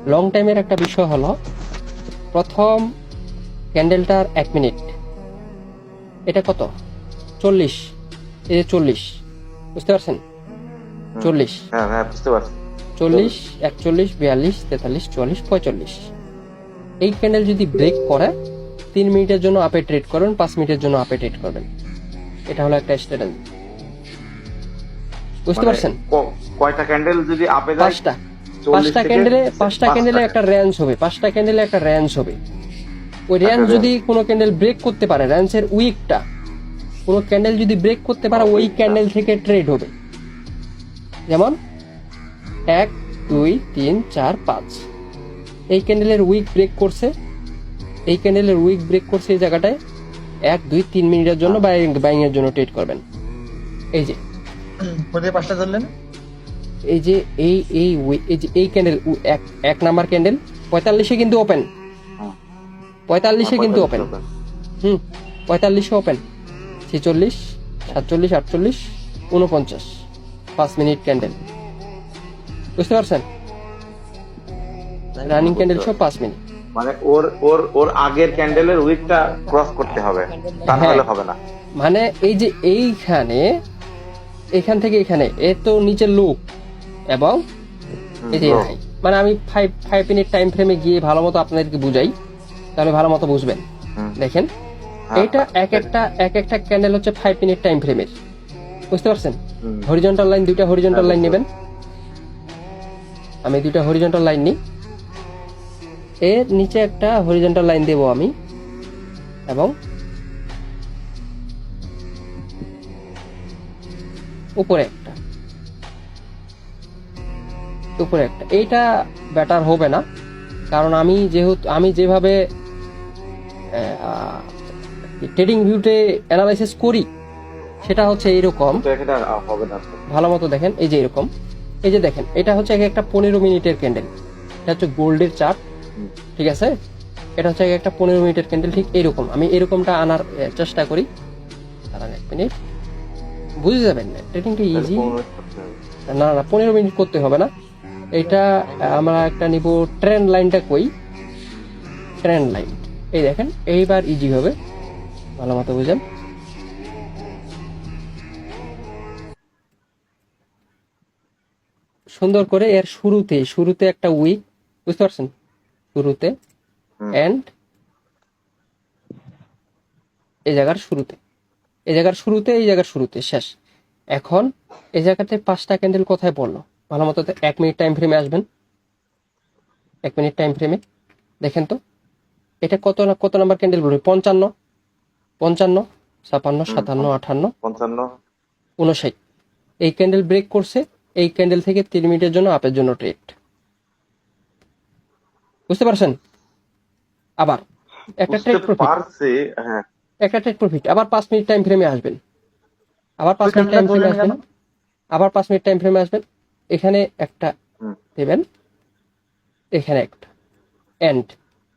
Long টাইমের একটা বিষয় হলো, প্রথম ক্যান্ডেলটার 1 মিনিট, এটা কত? 40, এই যে 40, বুঝতে পারছেন? 40, হ্যাঁ হ্যাঁ বুঝতে পারছি। 40, 41, 42, 43, 44, 45। এই ক্যান্ডেল যদি ব্রেক করে 3 মিনিটের জন্য আপে ট্রেড করবেন, 5 মিনিটের জন্য আপে ট্রেড করবেন। এটা হলো একটা স্ট্র্যাটেজি, বুঝতে মানে পারছেন? কয়টা ক্যান্ডেল যদি আপে যায়? পাঁচটা 40 থেকে পাঁচটা 5 ক্যান্ডেলে টাকা একটা রেঞ্জ হবে, 5টা ক্যান্ডেলে একটা রেঞ্জ হবে। ওই একটা রেঞ্জ রেঞ্জ। যদি কোনো ক্যান্ডেল ব্রেক করতে পারে, রেঞ্জের উইকটা কোনো ক্যান্ডেল যদি ব্রেক করতে পারে, ওই ক্যান্ডেল থেকে ট্রেড হবে। যেমন 1, 2, 3, 4, 5, এই ক্যান্ডেলের উইক ব্রেক করছে, এই ক্যান্ডেলের উইক ব্রেক করছে এই জায়গাটায়, 1, 2, 3 মিনিটের জন্য বাইং এর জন্য ট্রেড করবেন। এই যে কোথায় 5টা ধরলেন? এই যে এই এই এই যে এই ক্যান্ডেল, এক নাম্বার ক্যান্ডেল 45-এ কিন্তু ওপেন, 45-এ কিন্তু ওপেন, 45-এ ওপেন, 46, 47, 48, 49, 5 মিনিট ক্যান্ডেল, বুঝতে পারছেন? রানিং ক্যান্ডেল সব 5 মিনিট। মানে ওর ওর ওর আগের ক্যান্ডেলের উইকটা ক্রস করতে হবে, তা হ্যাঁ, নাহলে হবে না। মানে এই যে এইখানে, এখান থেকে এখানে এ তো নিচের লুক, এবং এই যে হাই, মানে আমি 5 মিনিট টাইম ফ্রেমে গিয়ে ভালো মতো আপনাদেরকে বুঝাই, তাহলে ভালো মতো বুঝবেন। দেখেন, এইটা এক একটা ক্যান্ডেল হচ্ছে 5 মিনিট টাইম ফ্রেমের, বুঝতে পারছেন? হরিজন্টাল লাইন, দুইটা হরিজন্টাল লাইন নেবেন। আমি দুইটা হরিজন্টাল লাইন নিই, এর নিচে একটা হরিজন্টাল লাইন দেব আমি, এবং উপরে একটা, উপরে একটা। এইটা বেটার হবে না, কারণ আমি যেভাবে ট্রেডিং ভিউতে অ্যানালাইসিস করি, সেটা হচ্ছে এইরকম। তো এটা হবে না। ভালো মতো দেখেন, এই যে এরকম, এই যে দেখেন, এটা হচ্ছে একটা 15 মিনিটের ক্যান্ডেল, এটা হচ্ছে গোল্ডের চার্ট, ঠিক আছে? এটা হচ্ছে একটা 15 মিনিটের ক্যান্ডেল, ঠিক এরকম। আমি এরকমটা আনার চেষ্টা করি। দাঁড়ান 1 মিনিট, বুঝে যাবেন না, ট্রেডিংটা ইজি। না না, 15 মিনিট করতে হবে না। এটা আমরা একটা নিব, ট্রেন্ড লাইনটা কই, ট্রেন্ড লাইন, এই দেখেন, এইবার ইজি হবে, ভালো মতো বুঝেন। সুন্দর করে এর শুরুতে একটা উইক, বুঝতে পারছেন? শুরুতে এন্ড, এই জায়গার শুরুতে, এই জায়গার শুরুতে, এই জায়গার শুরুতে শেষ। এখন এই জায়গাতে 5টা ক্যান্ডেল কোথায় পড়লো, ভালো মতো 1 মিনিট টাইম ফ্রেমে আসবেন। 1 মিনিট টাইম ফ্রেমে দেখেন তো, এটা কত নাম্বার ক্যান্ডেল বলবে? 55, 55, 56, 57, 58, 55। 59। এই ক্যান্ডেল ব্রেক করছে, এই ক্যান্ডেল থেকে 3 মিনিটের জন্য আপের জন্য ট্রেড, বুঝতে পারছেন? আবার একটা বুঝতে ট্রেড প্রফিট, পারছি। হ্যাঁ। একটা ট্রেড প্রফিট, আবার 5 মিনিট টাইম ফ্রেমে আসবেন, আবার 5 ওই মিনিট টাইম ক্যান্ডেলটা ফ্রেমে ধরলেন আসবেন, কেন? আবার 5 মিনিট টাইম ফ্রেমে আসবেন, এখানে একটা দেবেন, এখানে একটা এন্ড।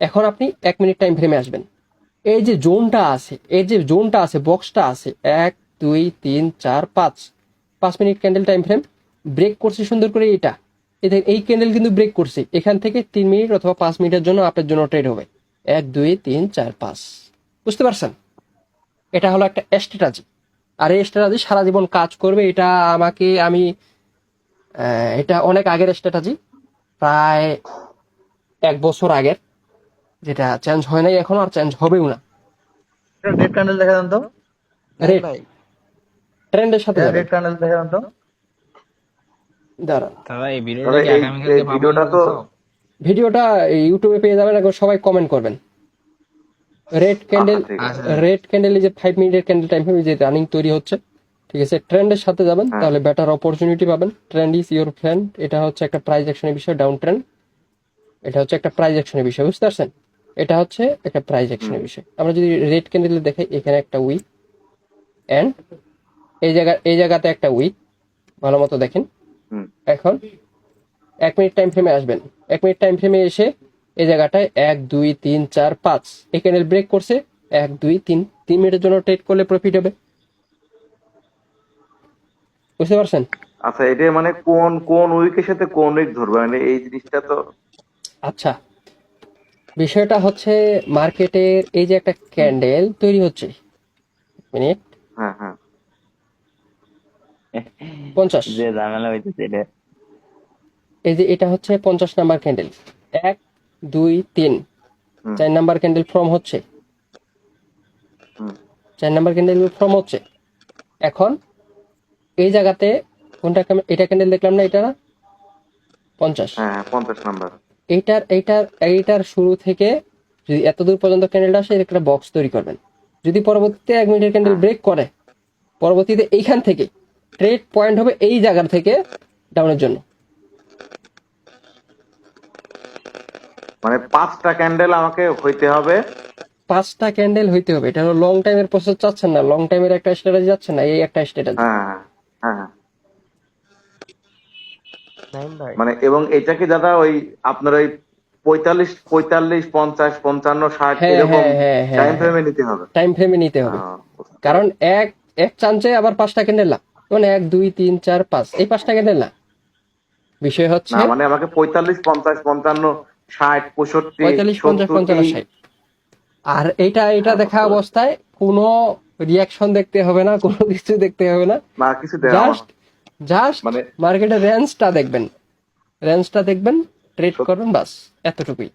এখন আপনি 1 মিনিট টাইম ফ্রেমে আসবেন, এই যে জোনটা আছে, এই যে জোনটা আছে, বক্সটা আছে, 1, 2, 3, 4, 5, 5 minute candle time frame break করছে সুন্দর করে। এটা এই ক্যান্ডেল কিন্তু ব্রেক করছে, এখান থেকে 3 মিনিট অথবা 5 মিনিটের জন্য আপনার জন্য ট্রেড হবে, 1, 2, 3, 4, 5, বুঝতে পারছেন? এটা হলো একটা স্ট্র্যাটেজি, আর এই স্ট্র্যাটেজি সারা জীবন কাজ করবে। এটা এটা অনেক আগের স্ট্র্যাটেজি, প্রায় 1 বছর আগের, যেটা চেঞ্জ হয় নাই এখন, আর চেঞ্জ হবেও না। রেড ক্যান্ডেল দেখা দেন তো, রেট ট্রেন্ডের সাথে যাবেন। রেড ক্যান্ডেল দেখা দেন তো। দাঁড়ান, দাদা এই ভিডিওটা তবে কি এই এই আগামীকালকে পাবো ভিডিওটা তো বলতেছো? ভিডিওটা ইউটিউবে পেয়ে যাবেন, এখন সবাই কমেন্ট করবেন। রেড আচ্ছা ক্যান্ডেল, ঠিক আছে। আচ্ছা রেড ক্যান্ডেল যে 5 মিনিটের ক্যান্ডেল টাইম ফ্রেম যে রানিং তৈরি হচ্ছে, ঠিক আছে? ট্রেন্ডের সাথে যাবেন, হ্যাঁ। তাহলে বেটার অপরচুনিটি পাবেন। Trend is your friend. এটা হচ্ছে একটা প্রাইস অ্যাকশনের বিষয়, ডাউন ট্রেন্ড, এটা হচ্ছে একটা প্রাইস অ্যাকশনের বিষয়, বুঝতে পারছেন? এটা হচ্ছে একটা প্রাইস অ্যাকশনের বিষয়। আমরা যদি রেড ক্যান্ডেল দেখাই, এখানে একটা উইক এন্ড, এই জায়গাতে একটা উইক, ভালো মতো দেখেন। এখন 1 মিনিট টাইম ফ্রেমে আসবেন, 1 মিনিট টাইম ফ্রেমে এসে এই জায়গাটায় 1, 2, 3, 4, 5 এই ক্যান্ডেল ব্রেক করছে, 1, 2, 3, 3 মিনিটের জন্য ট্রেড করলে প্রফিট হবে, বুঝতে পারছেন? আচ্ছা, এটা মানে কোন কোন উইকের সাথে কোন উইক ধরবে, মানে এই জিনিসটা তো আচ্ছা, বিষয়টা হচ্ছে মার্কেটের এই যে একটা ক্যান্ডেল তৈরি হচ্ছে, মিনিট হ্যাঁ হ্যাঁ 50, যে ঝামেলা হইতেছে এটা। এই যে এটা হচ্ছে 50 নাম্বার ক্যান্ডেল, 1 2 3 হুম 4 নাম্বার ক্যান্ডেল ফর্ম হচ্ছে, হুম 4 নাম্বার ক্যান্ডেল ফর্ম হচ্ছে। এখন এই জায়গাতে কোনটা এটা ক্যান্ডেল দেখলাম না, এটা না 50, হ্যাঁ 50 নাম্বার। এইটার শুরু থেকে যদি এত দূর পর্যন্ত ক্যান্ডেলটা আসে, একটা বক্স তৈরি করবেন। যদি পরবর্তীতে 1 মিনিটের ক্যান্ডেল ব্রেক করে, পরবর্তীতে এইখান থেকে ট্রেড পয়েন্ট হবে এই জায়গা থেকে ডাউনের জন্য। মানে 5টা ক্যান্ডেল আমাকে হইতে হবে। 5টা ক্যান্ডেল হইতে হবে। এটা হলো লং টাইমের প্রসেস চাচ্ছেন না, লং টাইমের একটা স্ট্র্যাটেজি যাচ্ছেন না, এই একটা স্ট্র্যাটেজি। হ্যাঁ হ্যাঁ হ্যাঁ। মানে এবং এটা কি দাদা ওই আপনার ওই 45 45 50 55 60 হ্যাঁ এরকম হ্যাঁ হ্যাঁ হ্যাঁ টাইম ফ্রেমে নিতে হবে? টাইম ফ্রেমে নিতে হবে। কারণ এক এক চান্সে আবার 5টা ক্যান্ডেল না, মানে 1 2 3 4 5 এই 5টা ক্যান্ডেল না। বিষয় হচ্ছে না মানে আমাকে 45 50 55 60 65 45 50 70 55 60। আর এটা দেখা অবস্থায় কোনো রিয়াকশন দেখতে হবে না, কোনো কিছু দেখতে হবে না, না কিছু দেওয়া জাস্ট জাস্ট মানে মার্কেটের রেঞ্জটা দেখবেন, ট্রেড করবেন, বাস এতটুকুই।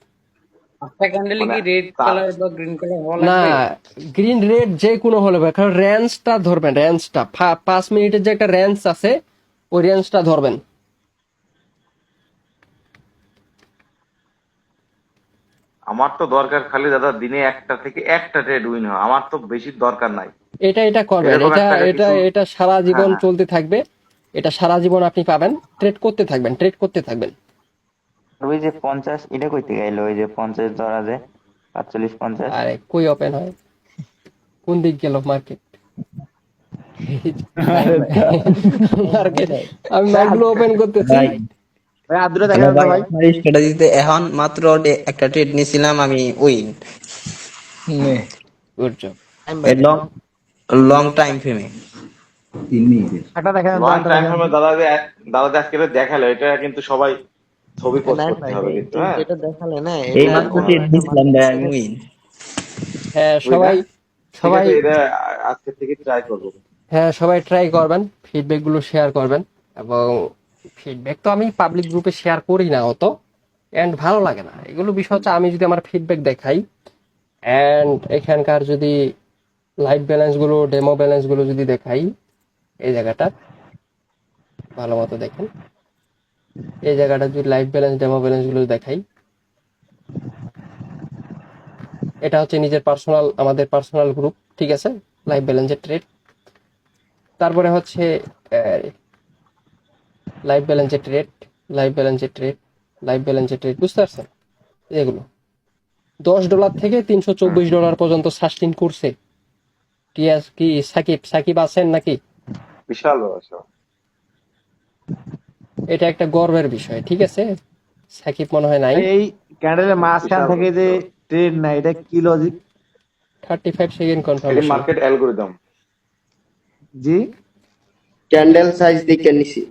একটা ক্যান্ডেলে কি মানে রেড কালার বা গ্রিন কালার হওয়া না, লাগবে? গ্রিন রেড যে কোনো হলে হবে, কারণ রেঞ্জটা ধরবেন, রেঞ্জটা 5 মিনিটের যে একটা রেঞ্জ আছে ওই রেঞ্জটা ধরবেন। আমার তো দরকার খালি দাদা দিনে একটা থেকে একটা ট্রেড উইন হয়, আমার তো বেশি দরকার নাই। এটা করবেন, এরকম এটা একটা এটা কিছু এটা সারা জীবন হ্যাঁ চলতে থাকবে, এটা সারা জীবন আপনি পাবেন, ট্রেড করতে থাকবেন। ওই যে 50 এটা কইতে গেল, ওই যে 50 ধরা যায় 45 50। আরে কই ওপেন হয়, কোন দিক গেল মার্কেট? মার্কেট আমি মার্কগুলো ওপেন করতেছি। ভাই ভাই আব্দুল্লাহ দেখা যান তো ভাই। আমার স্ট্র্যাটেজিতে এখন মাত্র একটা ট্রেড নিয়েছিলাম আমি, win good job. Long long time ফ্রেমে। একটা দেখা যান তো, লং একটা টাইম দেখা যান ফ্রেমে তো। দাদা আজকে এটা দেখালো, এটা কিন্তু সবাই ছবি পোস্ট করতে হবে কিন্তু। হ্যাঁ যেটা দেখালে না এই এটা মাত্র কোনো ট্রেড একটা নিয়েছিলাম ভাই, আমি মানুষের উইন। হ্যাঁ বুঝলি না? ঠিক সবাই আছে, এটা আজকে থেকে ট্রাই করবো। সবাই ট্রাই করবেন, ফিডব্যাক গুলো শেয়ার করবেন। এবং ফিডব্যাক তো আমি পাবলিক গ্রুপে শেয়ার করি না অত, এন্ড ভালো লাগে না এগুলো। বিষয় হচ্ছে আমি যদি আমার ফিডব্যাক দেখাই, এন্ড এখানকার যদি লাইভ ব্যালেন্স গুলো, ডেমো ব্যালেন্স গুলো যদি দেখাই, এই জায়গাটা ভালো মতো দেখেন, এই জায়গাটা যদি লাইভ ব্যালেন্স ডেমো ব্যালেন্স গুলো দেখাই, এটা হচ্ছে নিজের পার্সোনাল, আমাদের পার্সোনাল গ্রুপ, ঠিক আছে, লাইভ ব্যালেন্সের ট্রেড। তারপরে হচ্ছে লাইভ ব্যালেন্সের ট্রেড, বুঝতে পারছেন? এগুলো $10 থেকে $324 পর্যন্ত সাস্টেইন করছে। টিয়াস কি সাকিব আছেন নাকি? বিশাল ব্যবসা। এটা একটা গর্বের বিষয়, ঠিক আছে, সাকিব মনে হয় নাই। এই ক্যান্ডেলের মাঝখান থেকে যে ট্রেড না, এটা কি লজিক? 35 সেকেন্ড এটি কনফার্মেশন। Market algorithm. জি ক্যান্ডেল সাইজ দেখে নিছি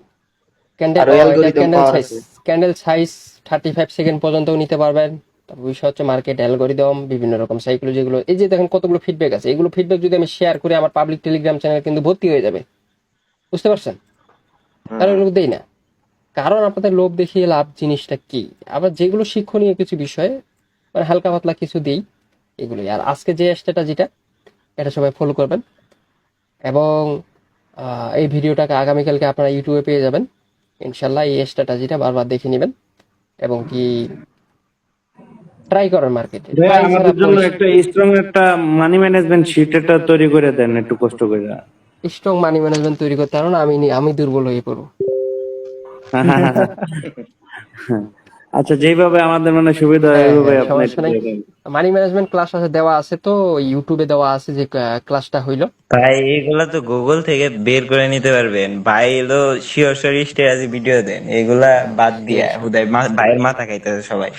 আরো অ্যালগরিদম পাওয়ার আছে। ক্যান্ডেল সাইজ 35 সেকেন্ড পর্যন্ত নিতে পারবেন। তারপর বিষয় হচ্ছে মার্কেট অ্যালগরিদম, বিভিন্ন রকম সাইকোলজি, যেগুলো এই যে দেখেন কতগুলো ফিডব্যাক আছে, এগুলো ফিডব্যাক যদি আমি শেয়ার করি আমার পাবলিক টেলিগ্রাম চ্যানেল কিন্তু ভর্তি হয়ে যাবে, বুঝতে পারছেন? তার লোক দেই না, কারণ আপনাদের লোভ দেখিয়ে লাভ জিনিসটা কি। আবার যেগুলো শিক্ষণীয় কিছু বিষয়, মানে হালকা পাতলা কিছু দিই, এগুলোই। আর আজকে যে স্ট্র্যাটেজিটা, এটা সবাই ফলো করবেন। এবং এই ভিডিওটাকে আগামীকালকে আপনারা ইউটিউবে পেয়ে যাবেন ইনশাল্লাহ। এই স্ট্র্যাটেজিটা বারবার দেখে নেবেন এবং কি ট্রাই করেন মার্কেটে। ভাই আমাদের জন্য একটা স্ট্রং একটা মানি ম্যানেজমেন্ট শিট একটা তৈরি করে দেন একটু কষ্ট করে। স্ট্রং মানি ম্যানেজমেন্ট তৈরি করতে পারো না, আমি দুর্বল হয়ে পড়বো। আচ্ছা যেইভাবে আমাদের মানে সুবিধা হয় ওইভাবে আপনি সমস্যা নেই। মানি ম্যানেজমেন্ট ক্লাস আছে, দেওয়া আছে তো ইউটিউবে, দেওয়া আছে যে ক্লাসটা হইলো। ভাই এগুলা তো গুগল থেকে বের করে নিতে পারবেন ভাই, এলো শিওর স্ট্র্যাটেজি ভিডিও দেন, এগুলা বাদ দিয়া হুদাই ভাইয়ের মাথা খাইতেছে সবাই।